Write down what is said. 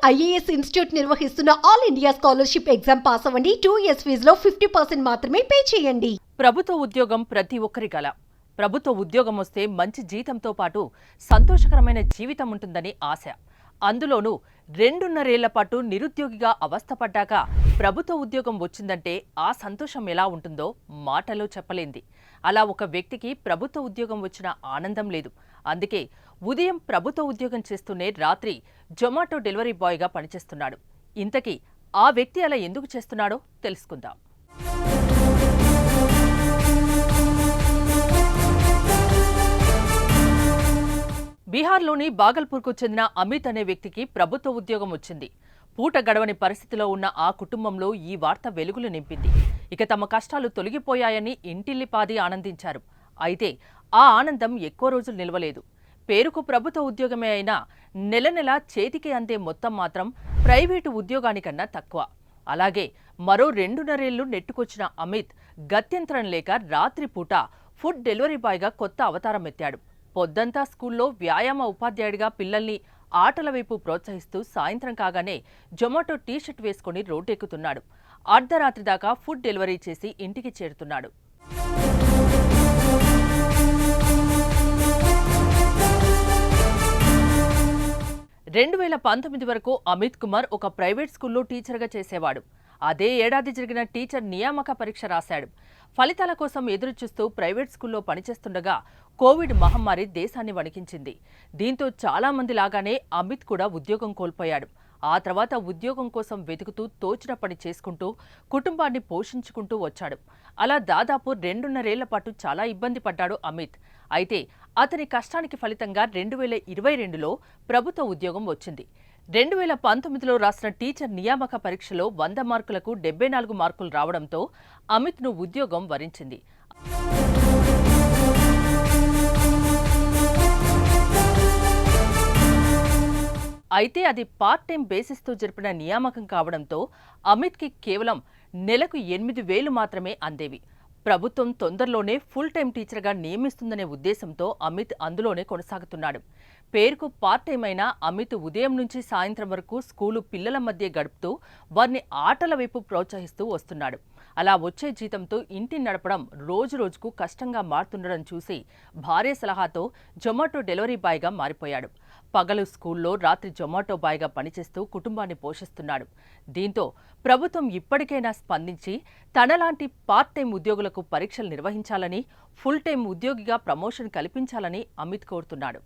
IAS institute నిర్వహిస్తున్న all India scholarship exam pass అవ్వండి. 2 years ఫీజులో 50% మాత్రమే పే చేయండి. ప్రభుత్వ ఉద్యోగం ప్రతి ఒక్కరి కల. ప్రభుత్వ ఉద్యోగం వస్తే మంచి జీతంతో పాటు సంతోషకరమైన జీవితం ఉంటుందని ఆశ. అందులోనూ 2.5 ఏళ్ల పాటు నిరుద్యోగిగా అవస్థపడ్డాక ప్రభుత్వ ఉద్యోగం వచ్చిందంటే ఆ సంతోషం ఎలా ఉంటుందో మాటలో చెప్పలేంది. అలా ఒక వ్యక్తికి ప్రభుత్వ ఉద్యోగం వచ్చిన ఆనందం లేదు. అందుకే ఉదయం ప్రభుత్వ ఉద్యోగం చేస్తూనే రాత్రి జొమాటో డెలివరీ బాయ్గా పనిచేస్తున్నాడు. ఇంతకీ ఆ వ్యక్తి అలా ఎందుకు చేస్తున్నాడో తెలుసుకుందాం. బీహార్లోని బాగల్పూర్కు చెందిన అమిత్ అనే వ్యక్తికి ప్రభుత్వ ఉద్యోగం వచ్చింది. పూట గడవని పరిస్థితిలో ఉన్న ఆ కుటుంబంలో ఈ వార్త వెలుగులు నింపింది. ఇక తమ కష్టాలు తొలగిపోయాయని ఇంటిల్లిపాది ఆనందించారు. అయితే ఆ ఆనందం ఎక్కువ రోజులు నిలవలేదు. పేరుకు ప్రభుత్వ ఉద్యోగమే అయినా నెల నెల చేతికి అందే మొత్తం మాత్రం ప్రైవేటు ఉద్యోగానికన్నా తక్కువ. అలాగే మరో 2.5 ఏళ్లు నెట్టుకొచ్చిన అమిత్ గత్యంతరం లేక రాత్రిపూట ఫుడ్ డెలివరీ బాయ్గా కొత్త అవతారం ఎత్తాడు. పొద్దంతా స్కూల్లో వ్యాయామ ఉపాధ్యాయుడిగా పిల్లల్ని ఆటల వైపు ప్రోత్సహిస్తూ సాయంత్రం కాగానే జొమాటో టీషర్ట్ వేసుకుని రోడ్డెక్కుతున్నాడు. అర్ధరాత్రి దాకా ఫుడ్ డెలివరీ చేసి ఇంటికి చేరుతున్నాడు. రెండు 2019 వరకు అమిత్ కుమార్ ఒక ప్రైవేట్ స్కూల్లో టీచర్గా చేసేవాడు. అదే ఏడాది జరిగిన టీచర్ నియామక పరీక్ష రాశాడు. ఫలితాల కోసం ఎదురుచూస్తూ ప్రైవేట్ స్కూల్లో పనిచేస్తుండగా కోవిడ్ మహమ్మారి దేశాన్ని వణికించింది. దీంతో చాలా మంది లాగానే అమిత్ కూడా ఉద్యోగం కోల్పోయాడు. ఆ తర్వాత ఉద్యోగం కోసం వెతుకుతూ తోచిన పని చేసుకుంటూ కుటుంబాన్ని పోషించుకుంటూ వచ్చాడు. అలా దాదాపు 2.5 ఏళ్ల పాటు చాలా ఇబ్బంది పడ్డాడు అమిత్. అయితే అతని కష్టానికి ఫలితంగా 2022లో ప్రభుత్వ ఉద్యోగం వచ్చింది. 2019లో రాసిన టీచర్ నియామక పరీక్షలో 100 మార్కులకు 74 మార్కులు రావడంతో అమిత్ను ఉద్యోగం వరించింది. అయితే అది పార్ట్ టైం బేసిస్తో జరిపిన నియామకం కావడంతో అమిత్కి కేవలం నెలకు 8,000 మాత్రమే అందేవి. ప్రభుత్వం తొందరలోనే ఫుల్ టైం టీచర్గా నియమిస్తుందనే ఉద్దేశంతో అమిత్ అందులోనే కొనసాగుతున్నాడు. పేరుకు పార్ట్ టైం అయినా అమిత్ ఉదయం నుంచి సాయంత్రం వరకు స్కూలు పిల్లల మధ్య గడుపుతూ వారిని ఆటల వైపు ప్రోత్సహిస్తూ వస్తున్నాడు. అలా వచ్చే జీతంతో ఇంటిని నడపడం రోజురోజుకు కష్టంగా మారుతుండడం చూసి భార్య సలహాతో జొమాటో డెలివరీ బాయ్గా మారిపోయాడు. పగలు స్కూల్లో, రాత్రి జొమాటో బాయ్గా పనిచేస్తూ కుటుంబాన్ని పోషిస్తున్నాడు. దీంతో ప్రభుత్వం ఇప్పటికైనా స్పందించి తనలాంటి పార్ట్ టైం ఉద్యోగులకు పరీక్షలు నిర్వహించాలని, ఫుల్ టైం ఉద్యోగిగా ప్రమోషన్ కల్పించాలని అమిత్ కోరుతున్నాడు.